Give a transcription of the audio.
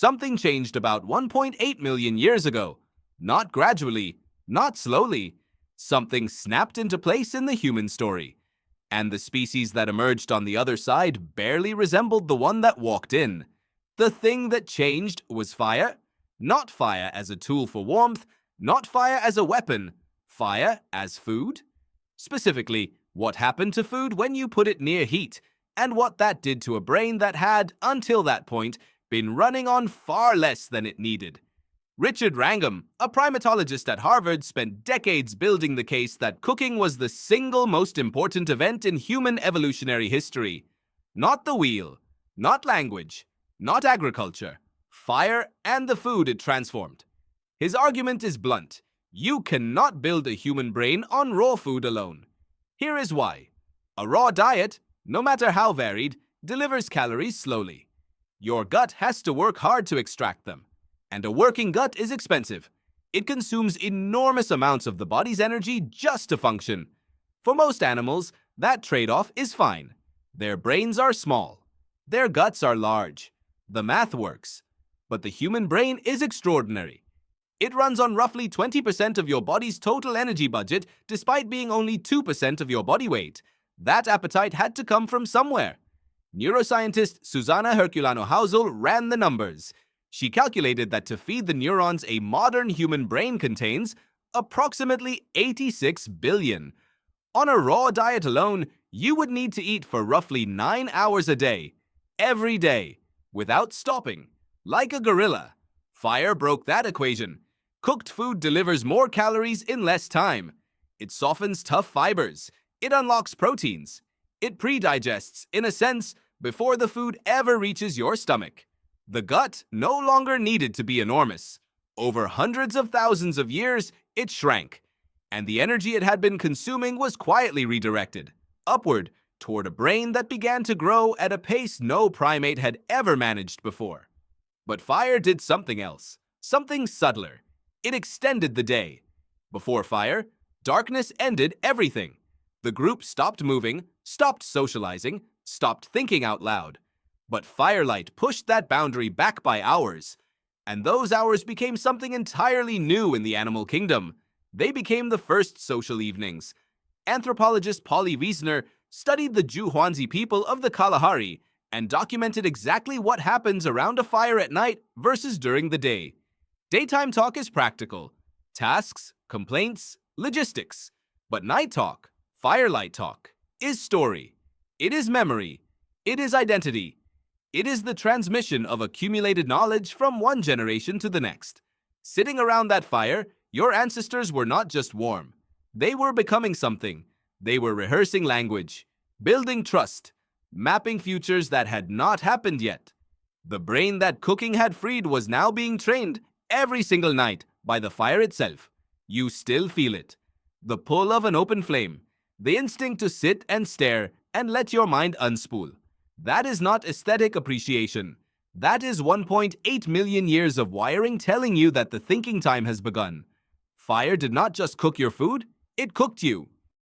something changed about 1.8 million years ago. Not gradually, not slowly. Something snapped into place in the human story. And the species that emerged on the other side barely resembled the one that walked in. The thing that changed was fire. Not fire as a tool for warmth, not fire as a weapon, fire as food. Specifically, what happened to food when you put it near heat, and what that did to a brain that had, until that point, been running on far less than it needed. Richard Wrangham, a primatologist at Harvard, spent decades building the case that cooking was the single most important event in human evolutionary history. Not the wheel, not language, not agriculture, fire and the food it transformed. His argument is blunt. You cannot build a human brain on raw food alone. Here is why. A raw diet, no matter how varied, delivers calories slowly. Your gut has to work hard to extract them. And a working gut is expensive. It consumes enormous amounts of the body's energy just to function. For most animals, that trade-off is fine. Their brains are small. Their guts are large. The math works. But the human brain is extraordinary. It runs on roughly 20% of your body's total energy budget, despite being only 2% of your body weight. That appetite had to come from somewhere. Neuroscientist Suzana Herculano-Houzel ran the numbers. She calculated that to feed the neurons a modern human brain contains approximately 86 billion. On a raw diet alone, you would need to eat for roughly 9 hours a day, every day, without stopping, like a gorilla. Fire broke that equation. Cooked food delivers more calories in less time. It softens tough fibers. It unlocks proteins. It pre-digests, in a sense, before the food ever reaches your stomach. The gut no longer needed to be enormous. Over hundreds of thousands of years, it shrank, and the energy it had been consuming was quietly redirected, upward, toward a brain that began to grow at a pace no primate had ever managed before. But fire did something else, something subtler. It extended the day. Before fire, darkness ended everything. The group stopped moving, stopped socializing, stopped thinking out loud. But firelight pushed that boundary back by hours. And those hours became something entirely new in the animal kingdom. They became the first social evenings. Anthropologist Wiessner studied the Juhuanzi people of the Kalahari and documented exactly what happens around a fire at night versus during the day. Daytime talk is practical. Tasks, complaints, logistics. But night talk, firelight talk, is story. It is memory. It is identity. It is the transmission of accumulated knowledge from one generation to the next. Sitting around that fire, your ancestors were not just warm. They were becoming something. They were rehearsing language, building trust, mapping futures that had not happened yet. The brain that cooking had freed was now being trained every single night by the fire itself. You still feel it. The pull of an open flame, the instinct to sit and stare and let your mind unspool. That is not aesthetic appreciation. That is 1.8 million years of wiring telling you that the thinking time has begun. Fire did not just cook your food, it cooked you.